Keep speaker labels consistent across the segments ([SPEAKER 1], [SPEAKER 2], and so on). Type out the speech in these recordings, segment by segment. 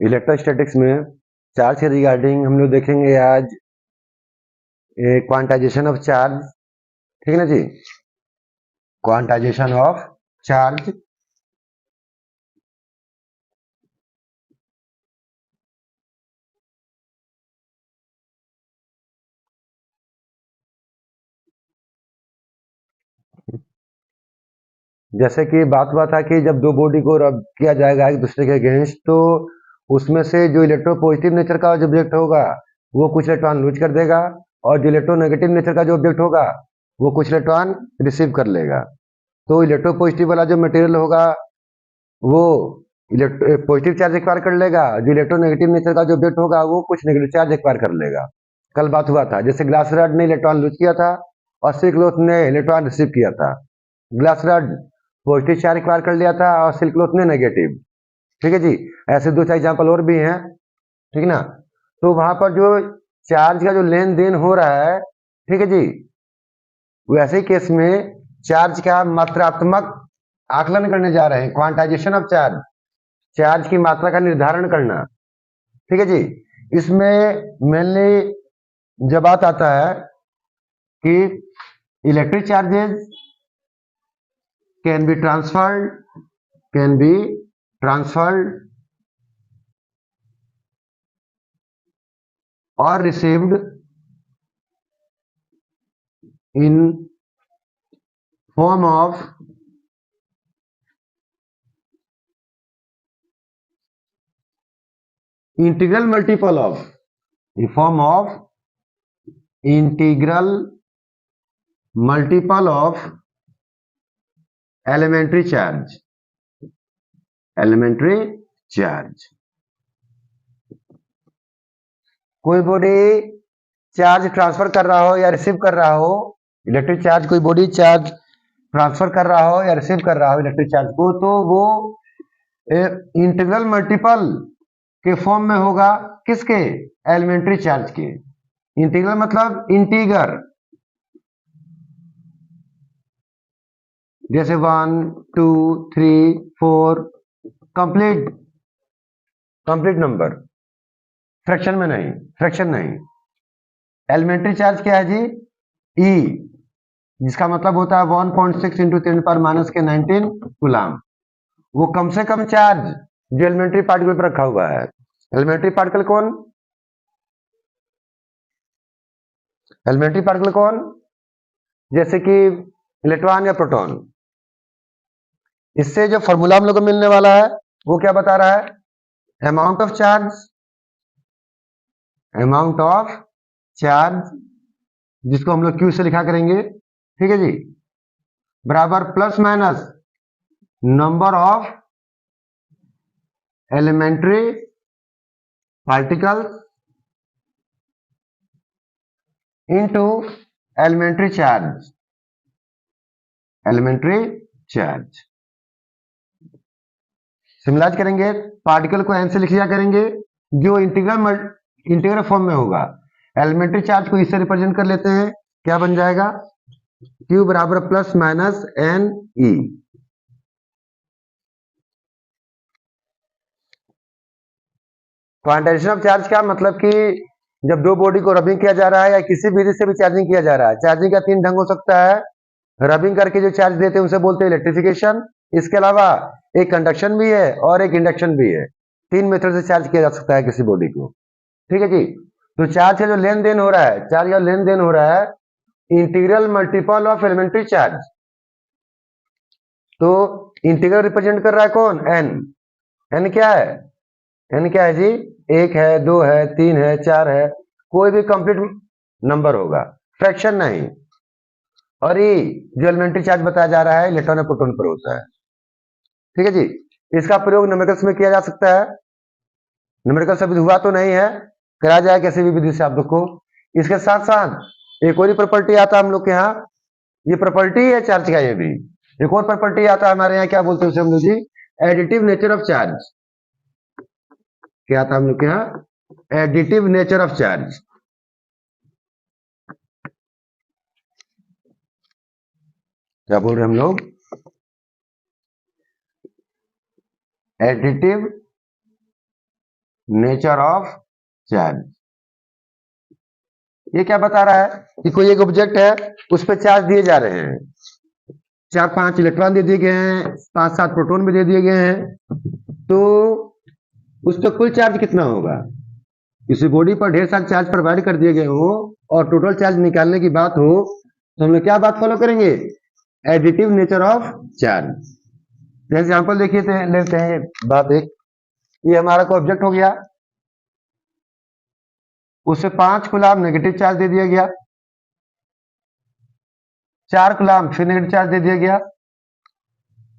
[SPEAKER 1] Electrostatics में charge के regarding हम लोग देखेंगे आज क्वांटाइजेशन ऑफ चार्ज। ठीक है ना जी, क्वांटाइजेशन ऑफ चार्ज। जैसे कि बात हुआ था कि जब दो बॉडी को रब किया जाएगा एक दूसरे के अगेंस्ट, तो उसमें से जो इलेक्ट्रोपॉजिटिव नेचर का जो ऑब्जेक्ट होगा वो कुछ इलेक्ट्रॉन लूज कर देगा, और जो इलेक्ट्रोनेगेटिव नेचर का जो ऑब्जेक्ट होगा वो कुछ इलेक्ट्रॉन रिसीव कर लेगा। तो इलेक्ट्रोपॉजिटिव वाला जो मटेरियल होगा वो पॉजिटिव चार्ज एक्वायर कर लेगा, जो इलेक्ट्रोनेगेटिव नेचर का जो ऑब्जेक्ट होगा वो कुछ नेगेटिव चार्ज एक्वायर कर लेगा। कल बात हुआ था, जैसे ग्लास रॉड ने इलेक्ट्रॉन लूज किया था और सिल्क क्लॉथ ने इलेक्ट्रॉन रिसीव किया था। Glass rod positive charge acquire कर लिया था और सिल्क क्लॉथ ने नेगेटिव। ठीक है जी, ऐसे दो चार एग्जाम्पल और भी हैं। ठीक है ना, तो वहां पर जो चार्ज का जो लेन देन हो रहा है, ठीक है जी, वैसे ही केस में चार्ज का मात्रात्मक आकलन करने जा रहे हैं, क्वांटाइजेशन ऑफ चार्ज, चार्ज की मात्रा का निर्धारण करना। ठीक है जी, इसमें मेनली जब बात आता है कि electric charges can be transferred or received in form of integral multiple of elementary charge। कोई बॉडी चार्ज ट्रांसफर कर रहा हो या रिसीव कर रहा हो, इलेक्ट्रिक चार्ज, कोई बॉडी चार्ज ट्रांसफर कर रहा हो या रिसीव कर रहा हो इलेक्ट्रिक चार्ज को, तो वो इंटीग्रल मल्टीपल के फॉर्म में होगा। किसके? एलिमेंट्री चार्ज के। इंटीग्रल मतलब इंटीगर, जैसे 1 2 3 4, कंप्लीट नंबर, फ्रैक्शन नहीं। एलिमेंट्री चार्ज क्या है जी? ई, जिसका मतलब होता है 1.6 इंटू 10⁻⁻⁹ कूलाम। वो कम से कम चार्ज जो एलिमेंट्री पार्टिकल पर रखा हुआ है। एलिमेंट्री पार्टिकल कौन? जैसे कि इलेक्ट्रॉन या प्रोटॉन। इससे जो फॉर्मूला हम लोग को मिलने वाला है वो क्या बता रहा है? अमाउंट ऑफ चार्ज, जिसको हम लोग क्यू से लिखा करेंगे। ठीक है जी, बराबर plus minus number of elementary particles into elementary charge. सिमिलाइज करेंगे, पार्टिकल को एन से लिख लिया करेंगे जो इंटीग्रल फॉर्म में होगा। एलिमेंट्री चार्ज को इससे रिप्रेजेंट कर लेते हैं, क्या बन जाएगा? Q बराबर plus minus n e. Quantization of charge का मतलब कि जब दो बॉडी को रबिंग किया जा रहा है या किसी विधि से भी चार्जिंग किया जा रहा है, चार्जिंग का 3 ढंग हो सकता है। रबिंग करके जो चार्ज देते हैं उसे बोलते हैं इलेक्ट्रिफिकेशन। इसके अलावा एक कंडक्शन भी है और एक इंडक्शन भी है। 3 मेथड से चार्ज किया जा सकता है किसी बॉडी को। ठीक है जी, तो चार्ज का जो लेन देन हो रहा है, integral multiple of elementary charge. तो इंटीग्रल रिप्रेजेंट कर रहा है कौन? एन क्या है जी? 1 है, 2 है, 3 है, 4 है, कोई भी कंप्लीट नंबर होगा, फ्रैक्शन नहीं। और ये जो एलिमेंट्री चार्ज बताया जा रहा है इलेक्ट्रॉन और प्रोटॉन पर होता है। ठीक है जी, इसका प्रयोग न्यूमेरिकल्स में किया जा सकता है। न्यूमेरिकल से हुआ तो नहीं है, करा जाए किसी भी विधि से आप लोग को। इसके साथ साथ एक और प्रॉपर्टी आता है हम लोग के यहाँ, ये प्रॉपर्टी है चार्ज का। ये भी एक और प्रॉपर्टी आता है हमारे यहाँ, क्या बोलते हैं उसे हम लोग जी? Additive nature of charge. क्या आता है हम लोग के यहाँ? Additive nature of charge. क्या बोल रहे हैं हम लोग? Additive nature of charge. ये क्या बता रहा है कि कोई एक ऑब्जेक्ट है, उस पर चार्ज दिए जा रहे हैं, 4-5 इलेक्ट्रॉन दे दिए गए हैं, 5-7 प्रोटॉन भी दे दिए गए हैं, तो उस पर कुल चार्ज कितना होगा? किसी बॉडी पर ढेर सारे चार्ज प्रोवाइड कर दिए गए हो और टोटल चार्ज निकालने की बात हो, तो हम लोग क्या बात फॉलो करेंगे? Additive nature of charge. Example देखिए लेते हैं बात एक, ये हमारा कोई ऑब्जेक्ट हो गया, उसे 5 कूलम नेगेटिव चार्ज दे दिया गया, 4 कूलम फिर नेगेटिव चार्ज दे दिया गया,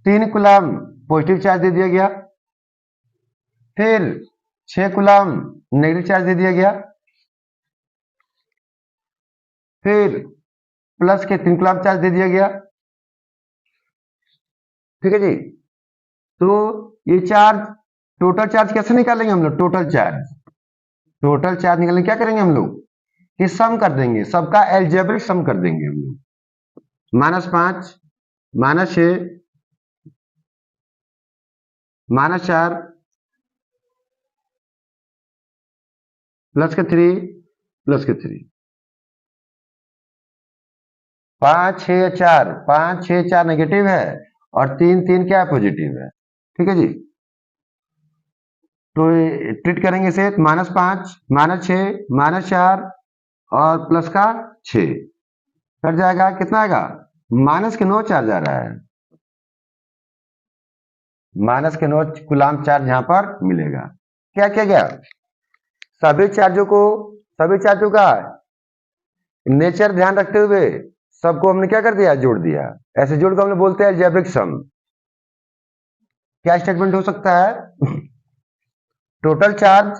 [SPEAKER 1] 3 कूलम पॉजिटिव चार्ज दे दिया गया, फिर 6 कूलम नेगेटिव चार्ज दे दिया गया, फिर प्लस के 3 कूलम चार्ज दे दिया गया। ठीक है जी। तो ये चार्ज, टोटल चार्ज कैसे निकालेंगे हम लोग? टोटल चार्ज निकालने क्या करेंगे हम लोग? कि सम कर देंगे, सबका एल्जेब्रिक सम कर देंगे हम लोग। -5, -6, -4, प्लस के 3, प्लस के 3, 5, 6, 4, 5, 6, 4 नेगेटिव है और 3, 3 क्या है? पॉजिटिव है। ठीक है जी। तो ट्रीट करेंगे इसे, -5, -6, -4 और प्लस का 6 कट जाएगा, कितना आएगा? -9 चार्ज आ रहा है, -9 कूलम चार्ज यहां पर मिलेगा। क्या किया गया? सभी चार्जों का नेचर ध्यान रखते हुए सबको हमने क्या कर दिया? जोड़ दिया। ऐसे जोड़ को हमने बोलते हैं अलजेब्रिक सम। क्या स्टेटमेंट हो सकता है? Total charge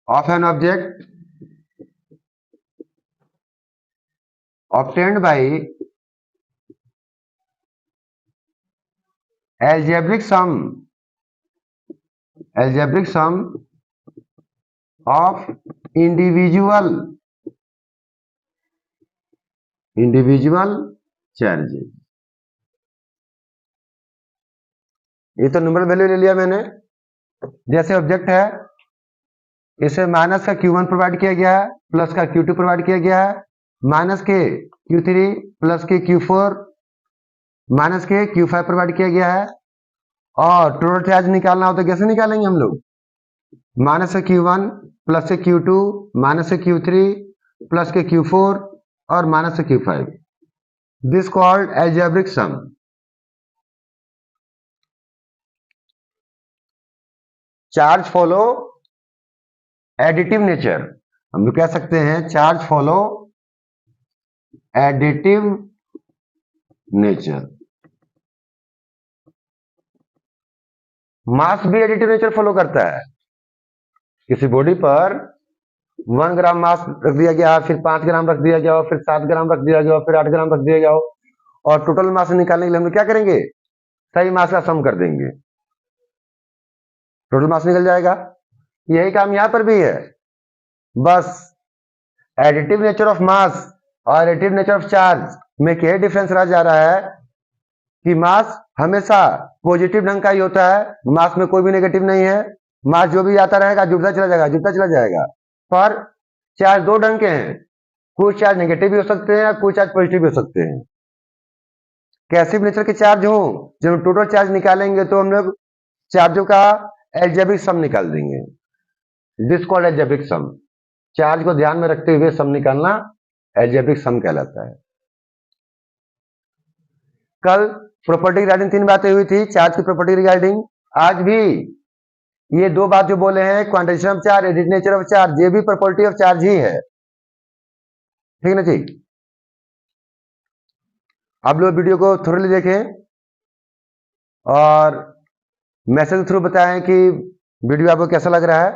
[SPEAKER 1] of an object obtained by algebraic sum of individual charges। ये तो नंबर वैल्यू ले लिया मैंने। जैसे ऑब्जेक्ट है, इसे माइनस का Q1 प्रोवाइड किया गया है, प्लस का Q2 प्रोवाइड किया गया है, माइनस के Q3 प्लस के Q4 माइनस के Q5 प्रोवाइड किया गया है। और टोटल चार्ज निकालना हो तो कैसे निकालेंगे हम लोग? माइनस से Q1 प्लस से Q2 माइनस से Q3 प्लस के Q4 और माइनस से Q5। This called algebraic sum. Charge follow additive nature, हम लोग कह सकते हैं charge follow additive nature. Mass भी एडिटिव नेचर फॉलो करता है। किसी बॉडी पर 1 ग्राम मास रख दिया गया, फिर 5 ग्राम रख दिया गया, फिर 7 ग्राम रख दिया गया, फिर 8 ग्राम रख दिया गया, और टोटल मास निकालने के लिए हम लोग क्या करेंगे? सही मास का सम कर देंगे, टोटल मास निकल जाएगा। यही काम यहां पर भी है, बस एडिटिव नेचर ऑफ मास और एडिटिव नेचर ऑफ चार्ज में क्या डिफरेंस रह जा रहा है कि मास हमेशा पॉजिटिव ढंग का ही होता है, मास में कोई भी नेगेटिव नहीं है। मास जो भी आता रहेगा जुड़ता चला जाएगा। पर चार्ज दो ढंग के हैं, कुछ चार्ज नेगेटिव भी हो सकते हैं, कुछ चार्ज पॉजिटिव भी हो सकते हैं। कैसे भी नेचर के चार्ज हो, जब हम टोटल चार्ज निकालेंगे तो हम लोग चार्जों का एल्जेब्रिक सम निकाल देंगे। This called algebraic sum. Charge को ध्यान में रखते हुए सम निकालना एल्जेब्रिक सम कहलाता है। कल प्रॉपर्टी रिगार्डिंग 3 बातें हुई थी चार्ज की प्रॉपर्टी रिगार्डिंग। आज भी ये 2 बात जो बोले हैं, quantization of charge, additive nature of charge, ये भी प्रॉपर्टी ऑफ चार्ज ही है। ठीक है ना जी। आप लोग वीडियो को थोड़ी देखें और मैसेज थ्रू बताएं कि वीडियो आपको कैसा लग रहा है।